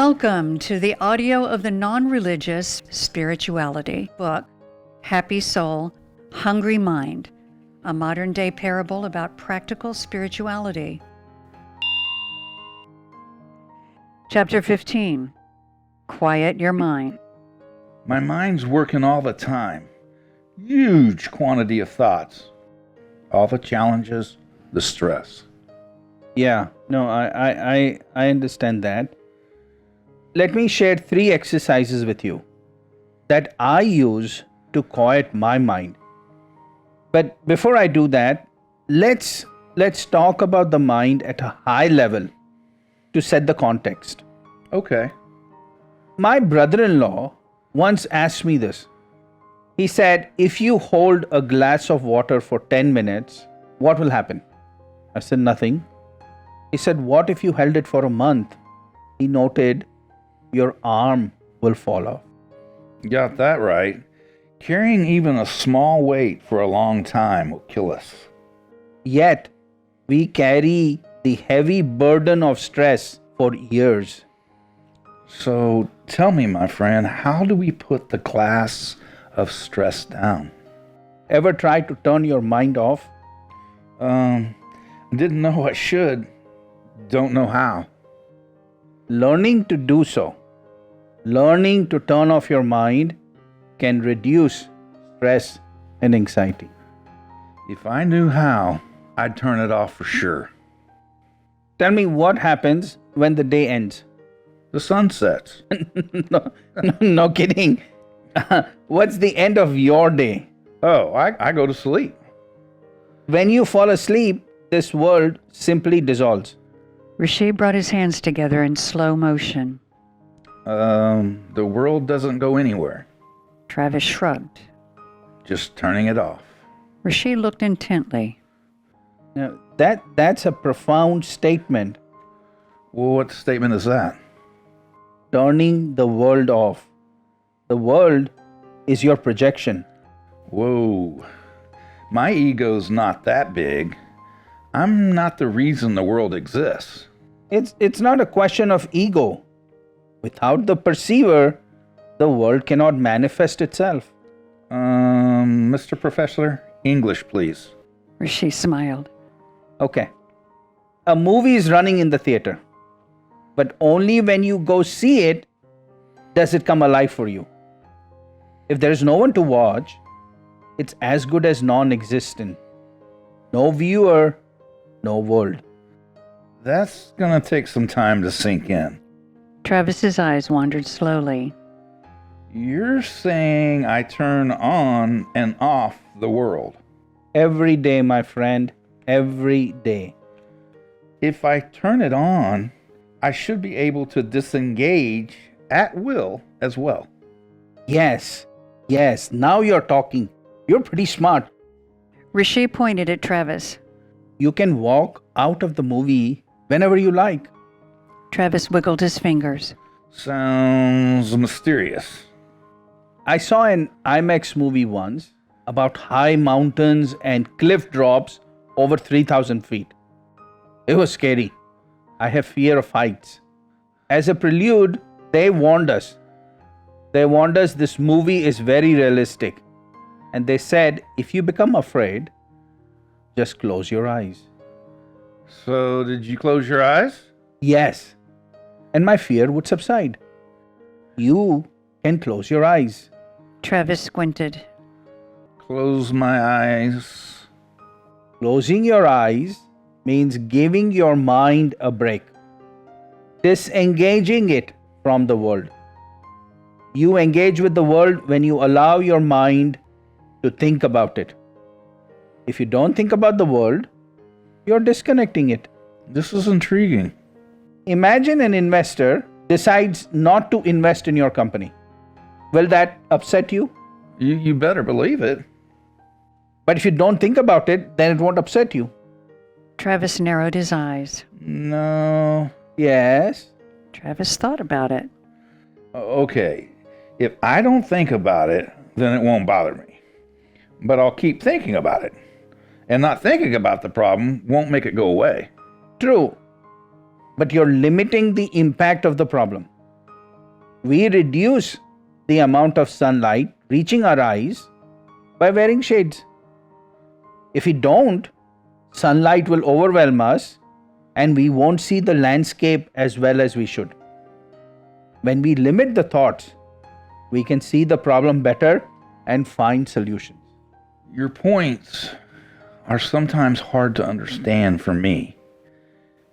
Welcome to the audio of the non-religious spirituality book, Happy Soul, Hungry Mind, a modern-day parable about practical spirituality. Chapter 15, Quiet Your Mind. My mind's working all the time. Huge quantity of thoughts. All the challenges, the stress. Yeah, no, I understand that. Let me share 3 exercises with you that I use to quiet my mind. But before I do that, let's talk about the mind at a high level to set the context. Okay. My brother-in-law once asked me this. He said, if you hold a glass of water for 10 minutes, what will happen? I said, nothing. He said, what if you held it for a month? He noted, your arm will fall off. Got that right. Carrying even a small weight for a long time will kill us. Yet, we carry the heavy burden of stress for years. So tell me, my friend, how do we put the glass of stress down? Ever try to turn your mind off? Didn't know I should. Don't know how. Learning to do so, learning to turn off your mind can reduce stress and anxiety. If I knew how, I'd turn it off for sure. Tell me what happens when the day ends. The sun sets. No kidding. What's the end of your day? Oh, I go to sleep. When you fall asleep, this world simply dissolves. Rishi brought his hands together in slow motion. The world doesn't go anywhere. Travis shrugged. Just turning it off. Rishi looked intently. Now, that's a profound statement. Well, what statement is that? Turning the world off. The world is your projection. Whoa. My ego's not that big. I'm not the reason the world exists. It's not a question of ego. Without the perceiver, the world cannot manifest itself. Mr. Professor, English, please. Rishi smiled. Okay. A movie is running in the theater, but only when you go see it does it come alive for you. If there is no one to watch, it's as good as non-existent. No viewer, no world. That's gonna take some time to sink in. Travis's eyes wandered slowly. You're saying I turn on and off the world. Every day, my friend, every day. If I turn it on, I should be able to disengage at will as well. Yes, now you're talking. You're pretty smart. Rishi pointed at Travis. You can walk out of the movie whenever you like. Travis wiggled his fingers. Sounds mysterious. I saw an IMAX movie once about high mountains and cliff drops over 3,000 feet. It was scary. I have fear of heights. As a prelude, they warned us. This movie is very realistic. And they said, if you become afraid, just close your eyes. So, did you close your eyes? Yes. And my fear would subside. You can close your eyes. Travis squinted. Close my eyes. Closing your eyes means giving your mind a break. Disengaging it from the world. You engage with the world when you allow your mind to think about it. If you don't think about the world, you're disconnecting it. This is intriguing. Imagine an investor decides not to invest in your company. Will that upset you? You better believe it. But if you don't think about it, then it won't upset you. Travis narrowed his eyes. No. Yes. Travis thought about it. Okay. If I don't think about it, then it won't bother me. But I'll keep thinking about it. And not thinking about the problem won't make it go away. True. But you're limiting the impact of the problem. We reduce the amount of sunlight reaching our eyes by wearing shades. If we don't, sunlight will overwhelm us and we won't see the landscape as well as we should. When we limit the thoughts, we can see the problem better and find solutions. Your points are sometimes hard to understand for me,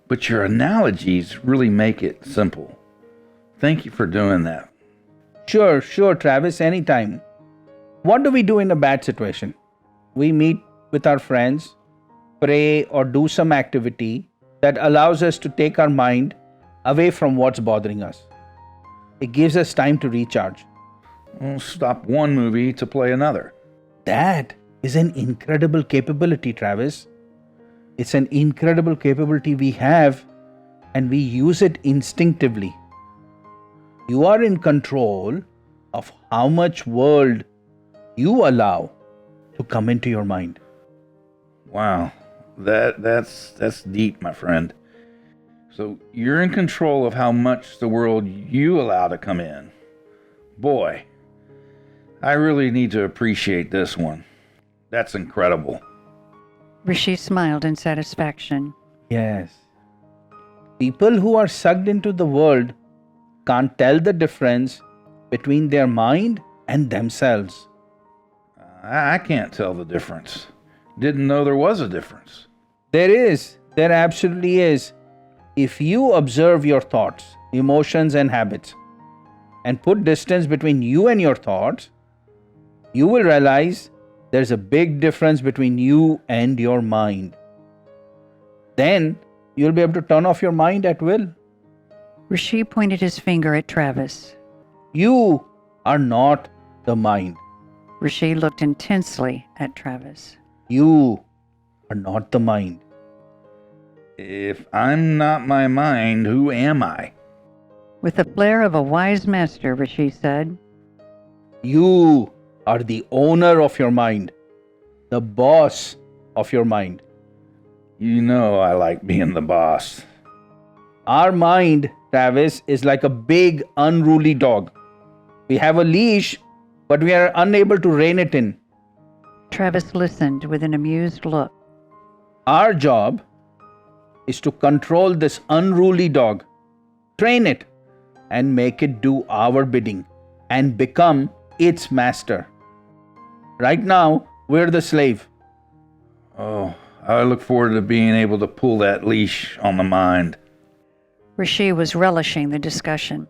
but your analogies really make it simple. Thank you for doing that. Sure, Travis, anytime. What do we do in a bad situation? We meet with our friends, pray, or do some activity that allows us to take our mind away from what's bothering us. It gives us time to recharge. We'll stop one movie to play another. That is an incredible capability, Travis. It's an incredible capability we have, and we use it instinctively. You are in control of how much world you allow to come into your mind. Wow, that's deep, my friend. So you're in control of how much the world you allow to come in. Boy, I really need to appreciate this one. That's incredible. Rishi smiled in satisfaction. Yes. People who are sucked into the world can't tell the difference between their mind and themselves. I can't tell the difference. Didn't know there was a difference. There absolutely is. If you observe your thoughts, emotions, and habits, and put distance between you and your thoughts, you will realize there's a big difference between you and your mind. Then you'll be able to turn off your mind at will. Rishi pointed his finger at Travis. You are not the mind. Rishi looked intensely at Travis. You are not the mind. If I'm not my mind, who am I? With the flair of a wise master, Rishi said. You are the owner of your mind, the boss of your mind. You know I like being the boss. Our mind, Travis, is like a big, unruly dog. We have a leash, but we are unable to rein it in. Travis listened with an amused look. Our job is to control this unruly dog, train it, and make it do our bidding and become its master. Right now, we're the slave. Oh, I look forward to being able to pull that leash on the mind. Rishi was relishing the discussion.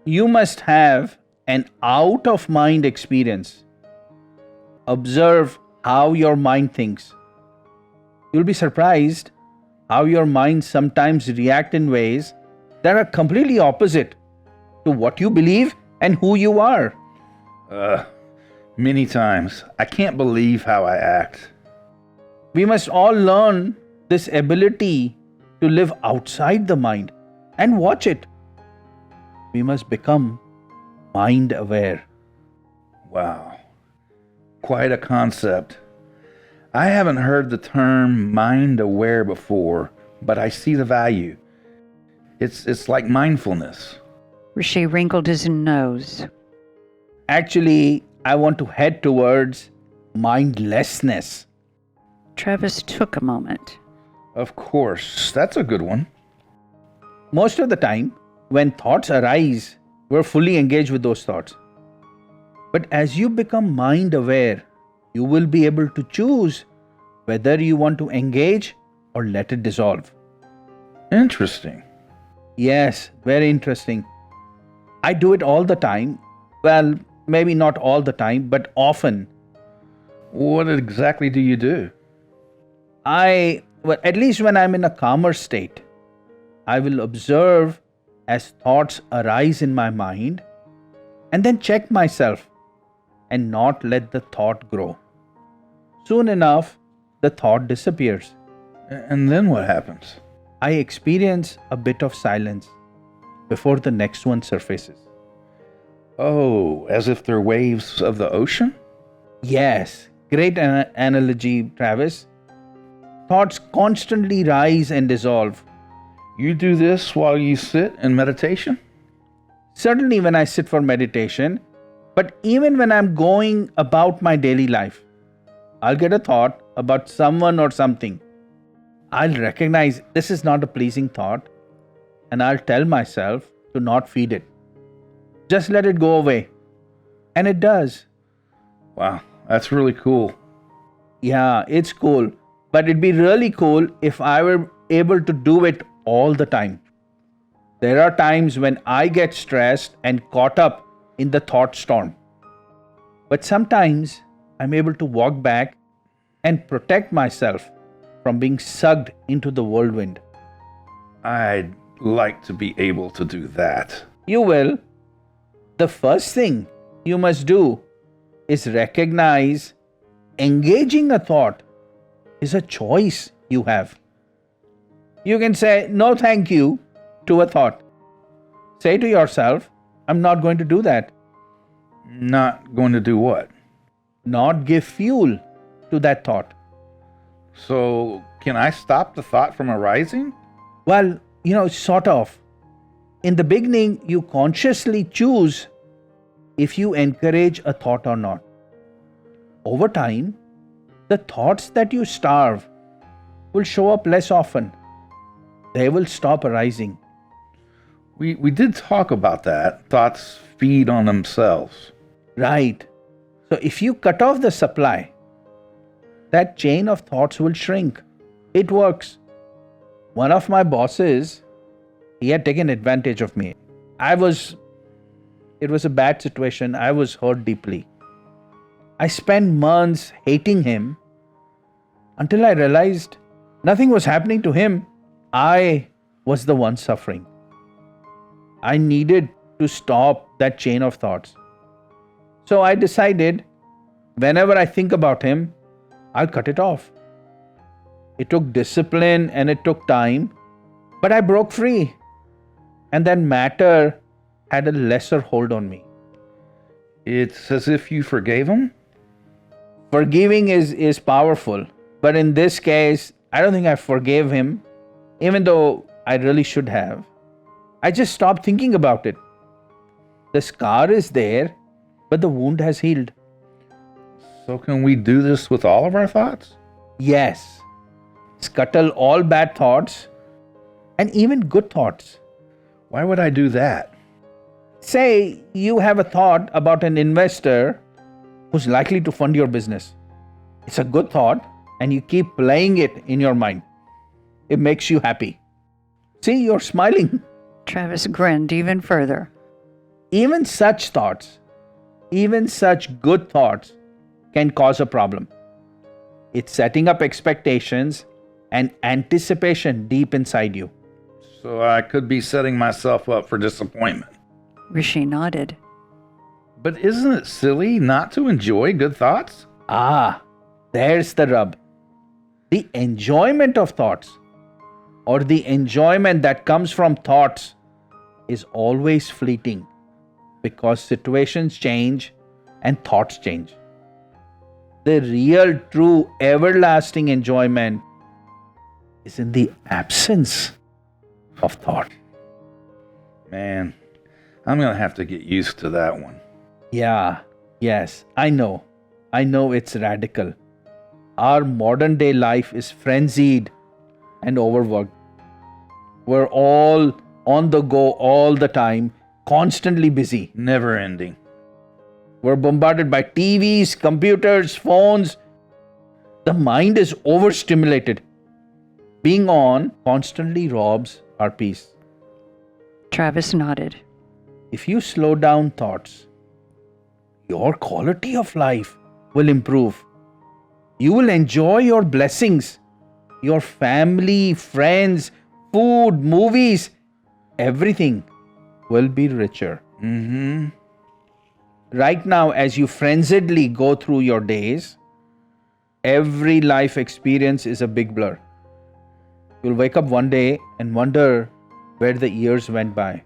You must have an out-of-mind experience. Observe how your mind thinks. You'll be surprised how your mind sometimes reacts in ways that are completely opposite to what you believe and who you are. Many times. I can't believe how I act. We must all learn this ability to live outside the mind and watch it. We must become mind aware. Wow. Quite a concept. I haven't heard the term mind aware before, but I see the value. It's like mindfulness. Rishi wrinkled his nose. Actually, I want to head towards mindlessness. Travis took a moment. Of course, that's a good one. Most of the time, when thoughts arise, we're fully engaged with those thoughts. But as you become mind aware, you will be able to choose whether you want to engage or let it dissolve. Interesting. Yes, very interesting. I do it all the time. Well, maybe not all the time, but often. What exactly do you do? At least when I'm in a calmer state, I will observe as thoughts arise in my mind and then check myself and not let the thought grow. Soon enough, the thought disappears. And then what happens? I experience a bit of silence before the next one surfaces. Oh, as if they're waves of the ocean? Yes, great analogy, Travis. Thoughts constantly rise and dissolve. You do this while you sit in meditation? Certainly when I sit for meditation, but even when I'm going about my daily life, I'll get a thought about someone or something. I'll recognize this is not a pleasing thought, and I'll tell myself to not feed it. Just let it go away. And it does. Wow, that's really cool. Yeah, it's cool. But it'd be really cool if I were able to do it all the time. There are times when I get stressed and caught up in the thought storm. But sometimes I'm able to walk back and protect myself from being sucked into the whirlwind. I'd like to be able to do that. You will. The first thing you must do is recognize engaging a thought is a choice you have. You can say no thank you to a thought. Say to yourself, I'm not going to do that. Not going to do what? Not give fuel to that thought. So, can I stop the thought from arising? Well, sort of. In the beginning, you consciously choose if you encourage a thought or not. Over time, the thoughts that you starve will show up less often. They will stop arising. We did talk about that. Thoughts feed on themselves. Right. So if you cut off the supply, that chain of thoughts will shrink. It works. One of my bosses, he had taken advantage of me. It was a bad situation. I was hurt deeply. I spent months hating him until I realized nothing was happening to him. I was the one suffering. I needed to stop that chain of thoughts. So I decided whenever I think about him, I'll cut it off. It took discipline and it took time, but I broke free. And then matter had a lesser hold on me. It's as if you forgave him? Forgiving is powerful, but in this case, I don't think I forgave him, even though I really should have. I just stopped thinking about it. The scar is there, but the wound has healed. So can we do this with all of our thoughts? Yes. Scuttle all bad thoughts and even good thoughts. Why would I do that? Say you have a thought about an investor who's likely to fund your business. It's a good thought and you keep playing it in your mind. It makes you happy. See, you're smiling. Travis grinned even further. Even such thoughts, even such good thoughts can cause a problem. It's setting up expectations and anticipation deep inside you. So I could be setting myself up for disappointment. Rishi nodded. But isn't it silly not to enjoy good thoughts? Ah, there's the rub. The enjoyment of thoughts, or the enjoyment that comes from thoughts, is always fleeting because situations change and thoughts change. The real, true, everlasting enjoyment is in the absence of thought. Man, I'm going to have to get used to that one. Yeah, yes, I know. I know it's radical. Our modern day life is frenzied and overworked. We're all on the go all the time, constantly busy. Never ending. We're bombarded by TVs, computers, phones. The mind is overstimulated. Being on constantly robs our peace. Travis nodded. If you slow down thoughts, your quality of life will improve. You will enjoy your blessings, your family, friends, food, movies. Everything will be richer. Right now, as you frenziedly go through your days, every life experience is a big blur. You'll wake up one day and wonder where the years went by.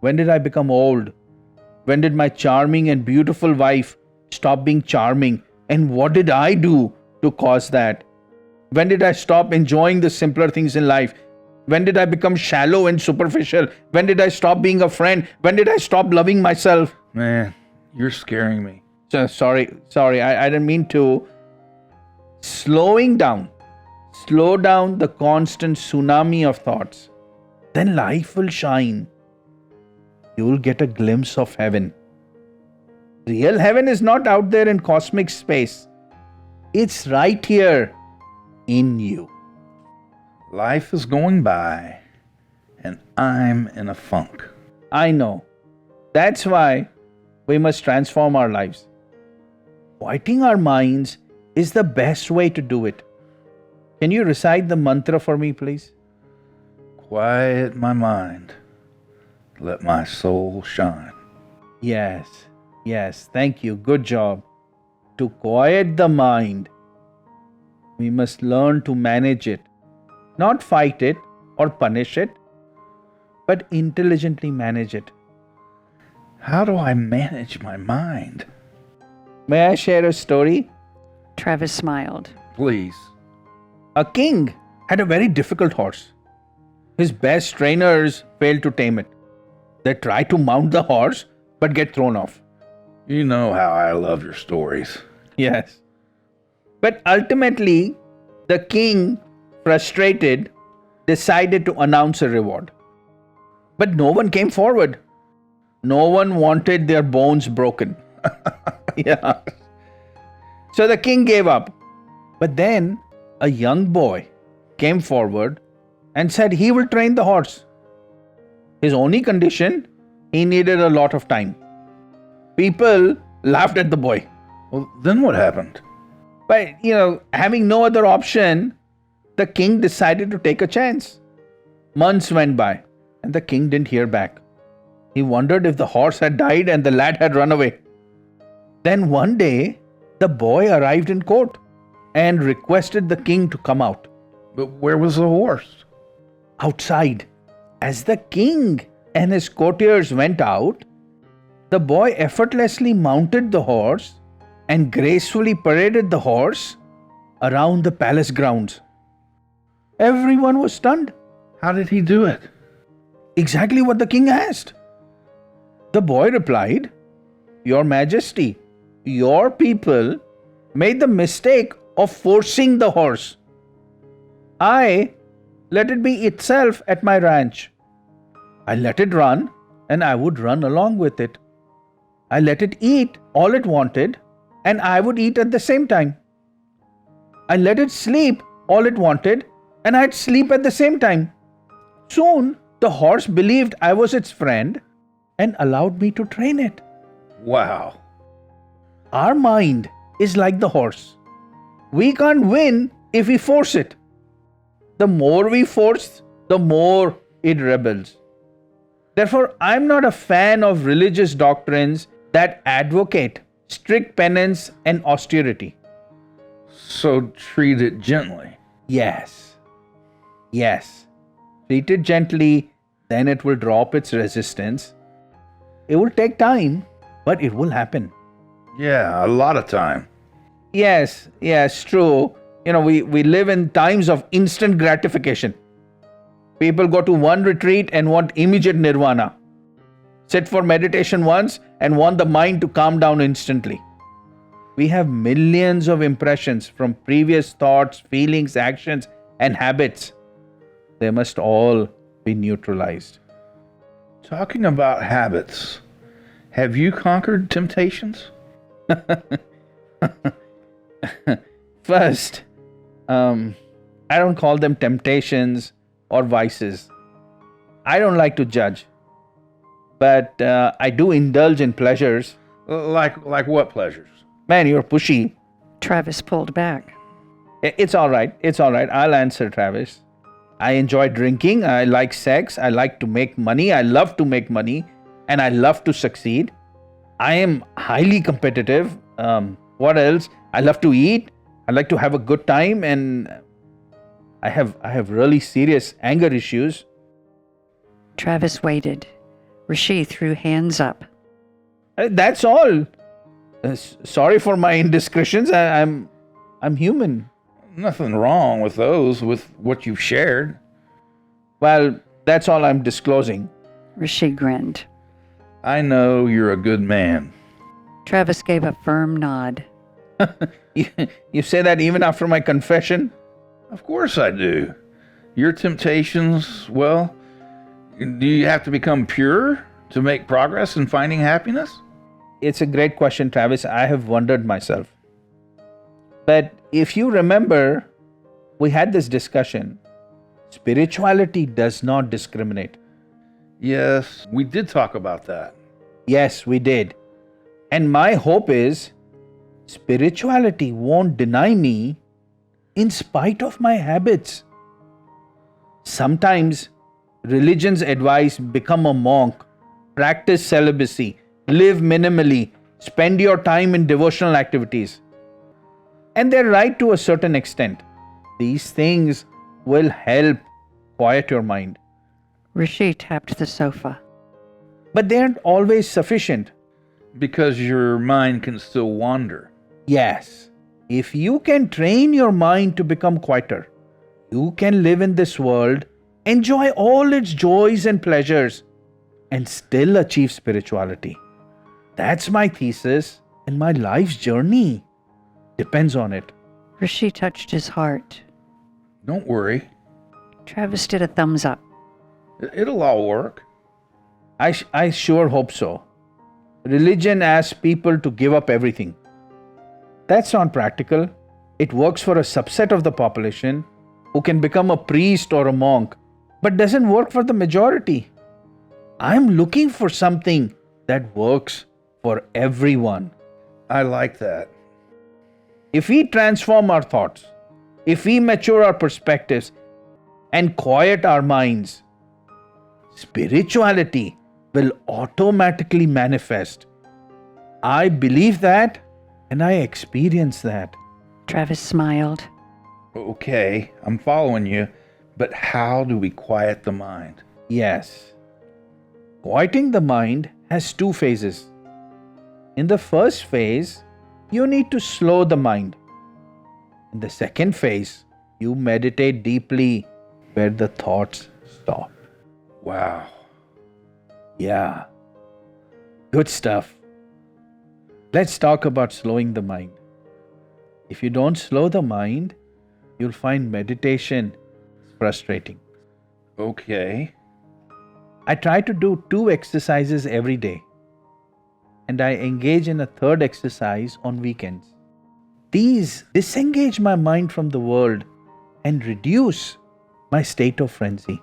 When did I become old? When did my charming and beautiful wife stop being charming? And what did I do to cause that? When did I stop enjoying the simpler things in life? When did I become shallow and superficial? When did I stop being a friend? When did I stop loving myself? Man, you're scaring me. Sorry, I didn't mean to. Slow down the constant tsunami of thoughts. Then life will shine. You will get a glimpse of heaven. Real heaven is not out there in cosmic space. It's right here in you. Life is going by, and I'm in a funk. I know. That's why we must transform our lives. Quieting our minds is the best way to do it. Can you recite the mantra for me, please? Quiet my mind. Let my soul shine. Yes, thank you. Good job. To quiet the mind, we must learn to manage it. Not fight it or punish it, but intelligently manage it. How do I manage my mind? May I share a story? Travis smiled. Please. A king had a very difficult horse. His best trainers failed to tame it. They tried to mount the horse but get thrown off. You know how I love your stories. Yes. But ultimately, the king, frustrated, decided to announce a reward. But no one came forward. No one wanted their bones broken. Yeah. So the king gave up. But then a young boy came forward and said he will train the horse. His only condition, he needed a lot of time. People laughed at the boy. Well, then what happened? But, having no other option, the king decided to take a chance. Months went by and the king didn't hear back. He wondered if the horse had died and the lad had run away. Then one day, the boy arrived in court and requested the king to come out. But where was the horse? Outside. As the king and his courtiers went out, the boy effortlessly mounted the horse and gracefully paraded the horse around the palace grounds. Everyone was stunned. How did he do it? Exactly what the king asked. The boy replied, "Your Majesty, your people made the mistake of forcing the horse. I let it be itself at my ranch. I let it run and I would run along with it. I let it eat all it wanted and I would eat at the same time. I let it sleep all it wanted and I'd sleep at the same time. Soon the horse believed I was its friend and allowed me to train it." Wow. Our mind is like the horse. We can't win if we force it. The more we force, the more it rebels. Therefore, I'm not a fan of religious doctrines that advocate strict penance and austerity. So treat it gently. Yes. Treat it gently, then it will drop its resistance. It will take time, but it will happen. Yeah, a lot of time. Yes, true. We live in times of instant gratification. People go to one retreat and want immediate nirvana. Sit for meditation once and want the mind to calm down instantly. We have millions of impressions from previous thoughts, feelings, actions, and habits. They must all be neutralized. Talking about habits, have you conquered temptations? First, I don't call them temptations or vices. I don't like to judge. But I do indulge in pleasures. Like what pleasures? Man, you're pushy. Travis pulled back. It's all right. I'll answer, Travis. I enjoy drinking. I like sex. I like to make money. I love to make money. And I love to succeed. I am highly competitive. What else? I love to eat. I like to have a good time. And I have really serious anger issues. Travis waited. Rishi threw hands up. That's all. Sorry for my indiscretions. I'm human. Nothing wrong with those, with what you've shared. Well, that's all I'm disclosing. Rishi grinned. I know you're a good man. Travis gave a firm nod. You say that even after my confession? Of course I do. Your temptations, well, do you have to become pure to make progress in finding happiness? It's a great question, Travis. I have wondered myself. But if you remember, we had this discussion. Spirituality does not discriminate. Yes, we did talk about that. Yes, we did. And my hope is spirituality won't deny me in spite of my habits. Sometimes religion's advice: become a monk, practice celibacy, live minimally, spend your time in devotional activities. And they're right to a certain extent. These things will help quiet your mind. Rishi tapped the sofa. But they aren't always sufficient. Because your mind can still wander. Yes, if you can train your mind to become quieter, you can live in this world, enjoy all its joys and pleasures, and still achieve spirituality. That's my thesis, and my life's journey depends on it. Rishi touched his heart. Don't worry. Travis did a thumbs up. It'll all work. I sure hope so. Religion asks people to give up everything. That's not practical. It works for a subset of the population who can become a priest or a monk, but doesn't work for the majority. I'm looking for something that works for everyone. I like that. If we transform our thoughts, if we mature our perspectives and quiet our minds, spirituality will automatically manifest. I believe that and I experience that. Travis smiled. Okay, I'm following you, but how do we quiet the mind? Yes. Quieting the mind has two phases. In the first phase, you need to slow the mind. In the second phase, you meditate deeply where the thoughts stop. Wow. Yeah. Good stuff. Let's talk about slowing the mind. If you don't slow the mind, you'll find meditation frustrating. Okay. I try to do 2 exercises every day, and I engage in a third exercise on weekends. These disengage my mind from the world and reduce my state of frenzy.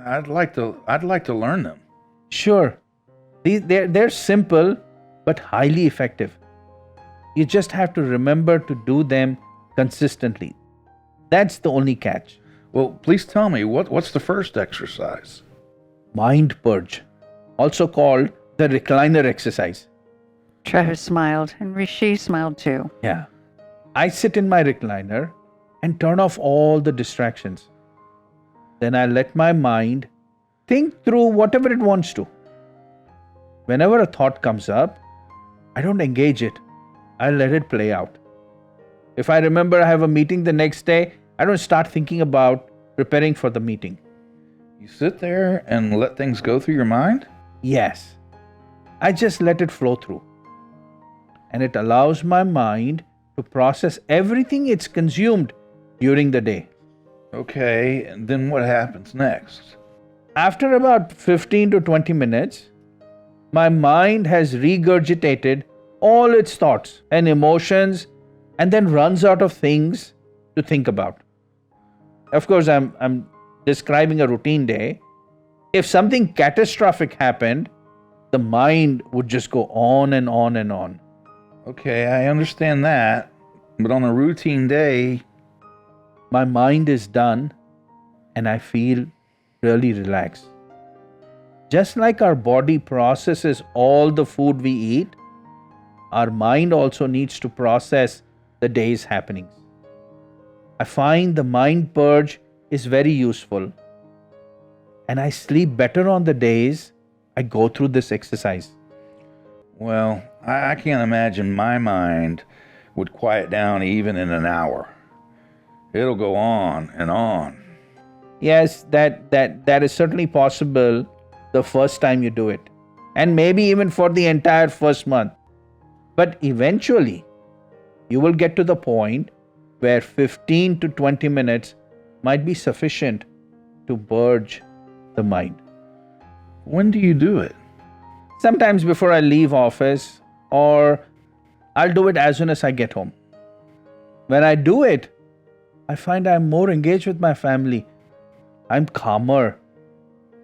I'd like to learn them. Sure, they're simple but highly effective. You just have to remember to do them consistently. That's the only catch. Well, please tell me, what's the first exercise? Mind purge, also called the recliner exercise. Travis smiled, and Rishi smiled too. Yeah. I sit in my recliner and turn off all the distractions. Then I let my mind think through whatever it wants to. Whenever a thought comes up, I don't engage it. I let it play out. If I remember I have a meeting the next day, I don't start thinking about preparing for the meeting. You sit there and let things go through your mind? Yes, I just let it flow through. And it allows my mind to process everything it's consumed during the day. Okay, and then what happens next? After about 15 to 20 minutes, my mind has regurgitated all its thoughts and emotions and then runs out of things to think about. Of course, I'm describing a routine day. If something catastrophic happened, the mind would just go on and on and on. Okay, I understand that. But on a routine day, my mind is done and I feel really relaxed. Just like our body processes all the food we eat, our mind also needs to process the day's happenings. I find the mind purge is very useful, and I sleep better on the days I go through this exercise. well, I can't imagine my mind would quiet down even in an hour. It'll go on and on. Yes, that is certainly possible the first time you do it, and maybe even for the entire first month. But eventually, you will get to the point where 15 to 20 minutes might be sufficient to purge the mind. When do you do it? Sometimes before I leave office, or I'll do it as soon as I get home. When I do it, I find I'm more engaged with my family. I'm calmer,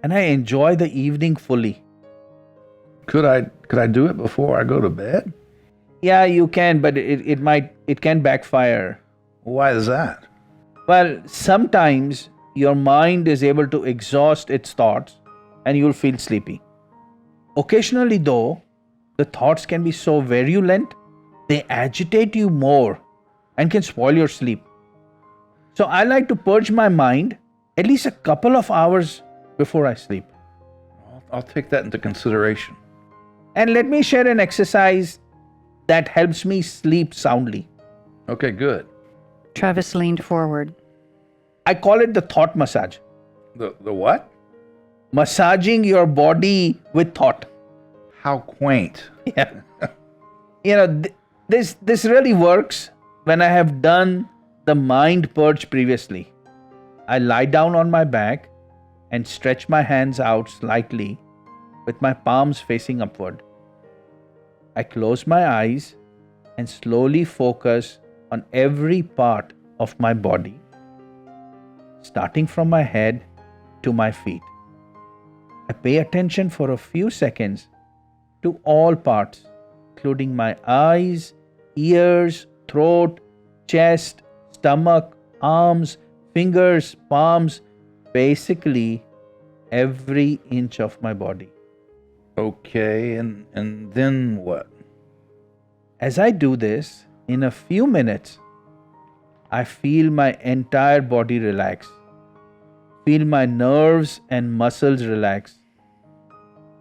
and I enjoy the evening fully. Could I do it before I go to bed? Yeah, you can, but it can backfire. Why is that? Well, sometimes your mind is able to exhaust its thoughts and you'll feel sleepy. Occasionally, though, the thoughts can be so virulent, they agitate you more and can spoil your sleep. So I like to purge my mind at least a couple of hours before I sleep. I'll take that into consideration. And let me share an exercise that helps me sleep soundly. Okay, good. Travis leaned forward. I call it the thought massage. The what? Massaging your body with thought. How quaint. Yeah. This really works when I have done the mind purge previously. I lie down on my back and stretch my hands out slightly with my palms facing upward. I close my eyes and slowly focus on every part of my body, starting from my head to my feet. I pay attention for a few seconds to all parts, including my eyes, ears, throat, chest, stomach, arms, fingers, palms, basically every inch of my body. Okay, and then what? As I do this, in a few minutes, I feel my entire body relax. Feel my nerves and muscles relax.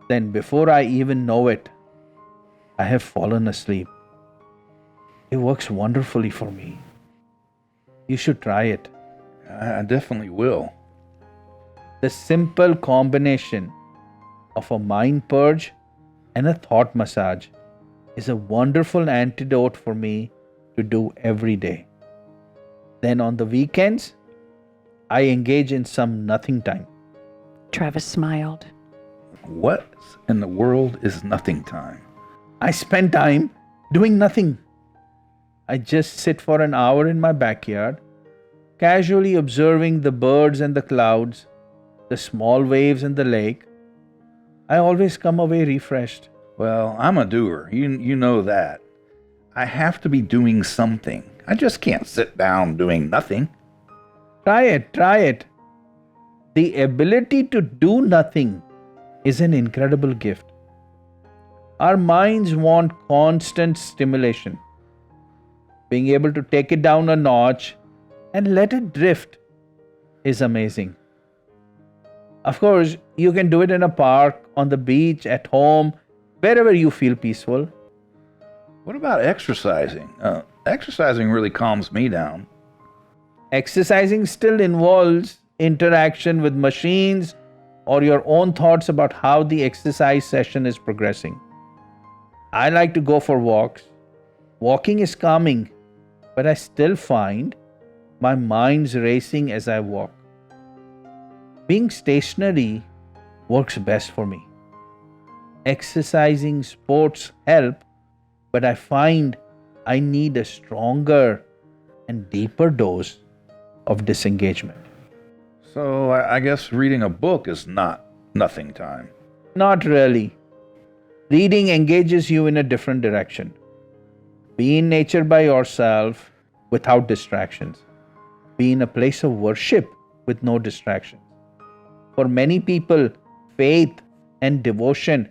Then before I even know it, I have fallen asleep. It works wonderfully for me. You should try it. I definitely will. The simple combination of a mind purge and a thought massage is a wonderful antidote for me to do every day. Then on the weekends, I engage in some nothing time. Travis smiled. What in the world is nothing time? I spend time doing nothing. I just sit for an hour in my backyard, casually observing the birds and the clouds, the small waves in the lake. I always come away refreshed. Well, I'm a doer. You know that. I have to be doing something. I just can't sit down doing nothing. Try it. The ability to do nothing is an incredible gift. Our minds want constant stimulation. Being able to take it down a notch and let it drift is amazing. Of course, you can do it in a park, on the beach, at home, wherever you feel peaceful. What about exercising? Exercising really calms me down. Exercising still involves interaction with machines or your own thoughts about how the exercise session is progressing. I like to go for walks. Walking is calming, but I still find my mind's racing as I walk. Being stationary works best for me. Exercising, sports help, but I find I need a stronger and deeper dose of disengagement. So I guess reading a book is not nothing time. Not really. Reading engages you in a different direction. Be in nature by yourself without distractions. Be in a place of worship with no distractions. For many people, faith and devotion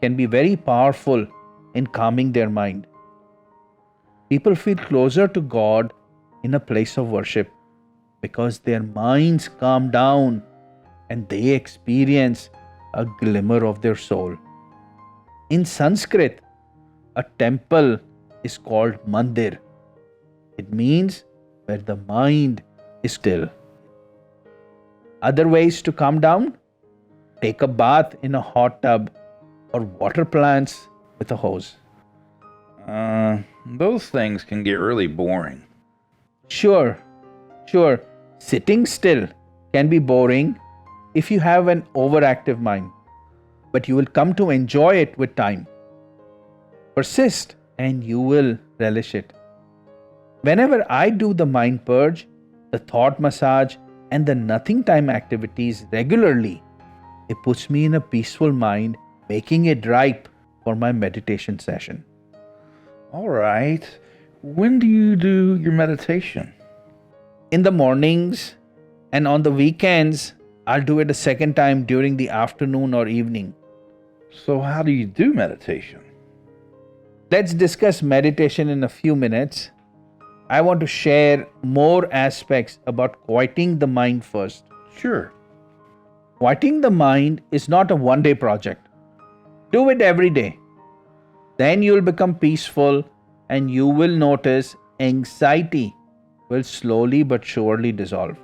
can be very powerful in calming their mind. People feel closer to God in a place of worship because their minds calm down and they experience a glimmer of their soul. In Sanskrit, a temple is called mandir. It means where the mind is still. Other ways to calm down? Take a bath in a hot tub or water plants with a hose. Those things can get really boring. Sure. Sitting still can be boring if you have an overactive mind, but you will come to enjoy it with time. Persist and you will relish it. Whenever I do the mind purge, the thought massage, and the nothing time activities regularly, it puts me in a peaceful mind, making it ripe for my meditation session. All right. When do you do your meditation? In the mornings, and on the weekends, I'll do it a second time during the afternoon or evening. So how do you do meditation? Let's discuss meditation in a few minutes. I want to share more aspects about quieting the mind first. Sure. Quieting the mind is not a one-day project. Do it every day. Then you'll become peaceful and you will notice anxiety will slowly but surely dissolve.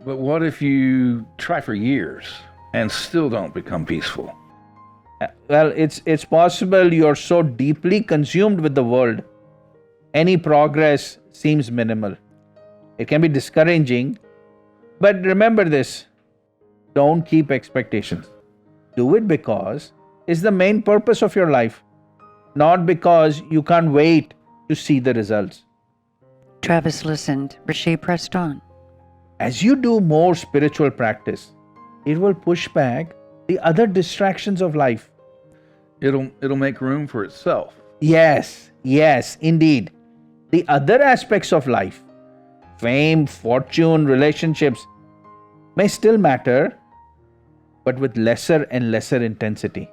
But what if you try for years and still don't become peaceful? Well, it's possible you're so deeply consumed with the world, any progress seems minimal. It can be discouraging, but remember this, don't keep expectations. Do it because it's the main purpose of your life, not because you can't wait to see the results. Travis listened. Rishi pressed on. As you do more spiritual practice, it will push back the other distractions of life. It'll make room for itself. Yes, indeed. The other aspects of life, fame, fortune, relationships, may still matter, but with lesser and lesser intensity.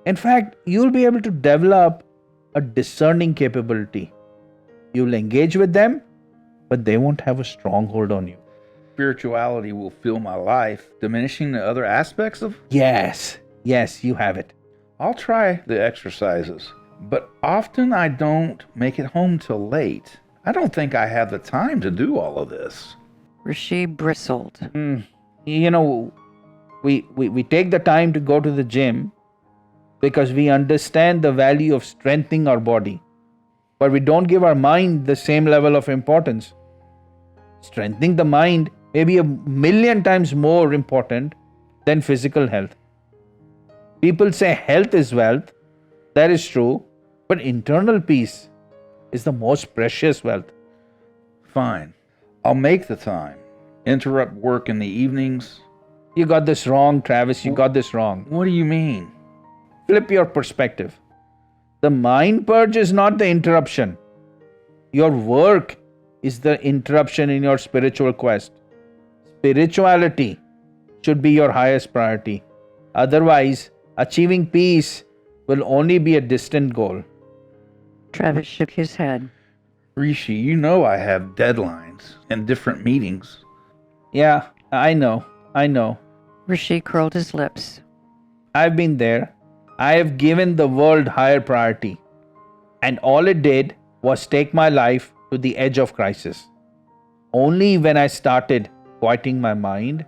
In fact, you'll be able to develop a discerning capability. You'll engage with them, but they won't have a stronghold on you. Spirituality will fill my life, diminishing the other aspects of... Yes, you have it. I'll try the exercises, but often I don't make it home till late. I don't think I have the time to do all of this. Rishi bristled. You know, we take the time to go to the gym because we understand the value of strengthening our body, but we don't give our mind the same level of importance. Strengthening the mind may be 1,000,000 times more important than physical health. People say health is wealth. That is true, but internal peace is the most precious wealth. Fine. I'll make the time. Interrupt work in the evenings. You got this wrong, Travis. You got this wrong. What do you mean? Flip your perspective. The mind purge is not the interruption. Your work is the interruption in your spiritual quest. Spirituality should be your highest priority. Otherwise, achieving peace will only be a distant goal. Travis shook his head. Rishi, you know I have deadlines and different meetings. Yeah, I know. Rishi curled his lips. I've been there. I have given the world higher priority. And all it did was take my life to the edge of crisis. Only when I started quieting my mind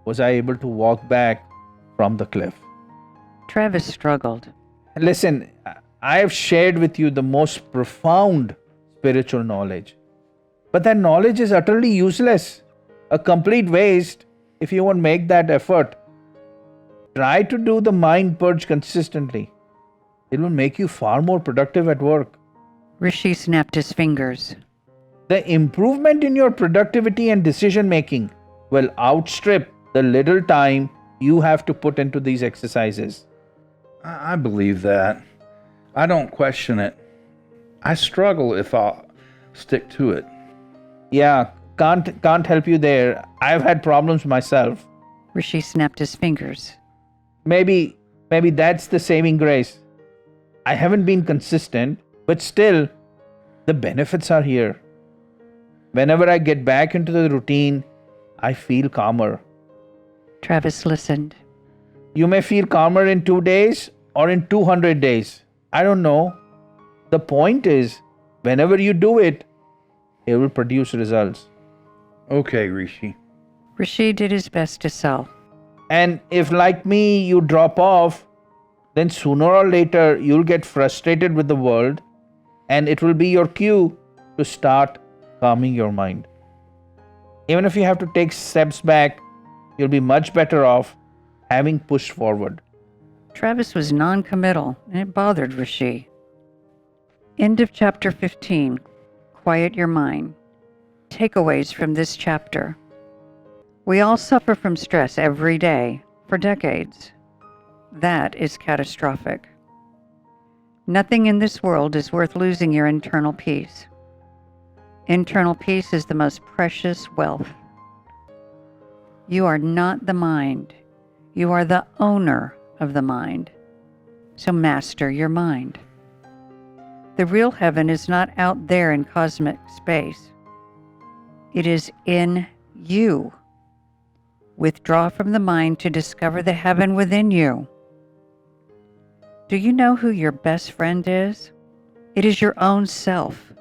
was I able to walk back from the cliff. Travis struggled. Listen, I have shared with you the most profound spiritual knowledge. But that knowledge is utterly useless, a complete waste if you won't make that effort. Try to do the mind purge consistently. It will make you far more productive at work. Rishi snapped his fingers. The improvement in your productivity and decision making will outstrip the little time you have to put into these exercises. I believe that. I don't question it. I struggle if I'll stick to it. Yeah, can't help you there. I've had problems myself. Rishi snapped his fingers. Maybe that's the saving grace. I haven't been consistent, but still, the benefits are here. Whenever I get back into the routine, I feel calmer. Travis listened. You may feel calmer in 2 days or in 200 days. I don't know. The point is, whenever you do it, it will produce results. Okay, Rishi. Rishi did his best to sell. And if, like me, you drop off, then sooner or later you'll get frustrated with the world, and it will be your cue to start calming your mind. Even if you have to take steps back, you'll be much better off having pushed forward. Travis was non-committal, and it bothered Rishi. End of chapter 15. Quiet your mind. Takeaways from this chapter. We all suffer from stress every day for decades. That is catastrophic. Nothing in this world is worth losing your internal peace. Internal peace is the most precious wealth. You are not the mind. You are the owner of the mind. So master your mind. The real heaven is not out there in cosmic space. It is in you. Withdraw from the mind to discover the heaven within you. Do you know who your best friend is? It is your own self.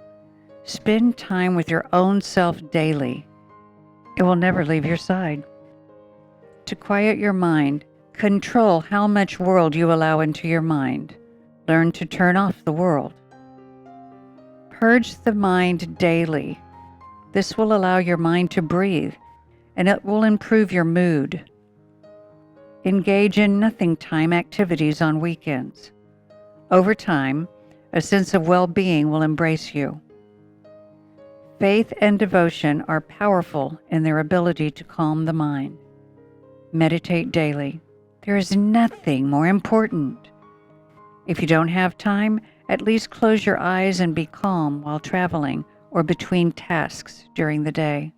Spend time with your own self daily. It will never leave your side. To quiet your mind, control how much world you allow into your mind. Learn to turn off the world. Purge the mind daily. This will allow your mind to breathe, and it will improve your mood. Engage in nothing time activities on weekends. Over time, a sense of well-being will embrace you. Faith and devotion are powerful in their ability to calm the mind. Meditate daily. There is nothing more important. If you don't have time, at least close your eyes and be calm while traveling or between tasks during the day.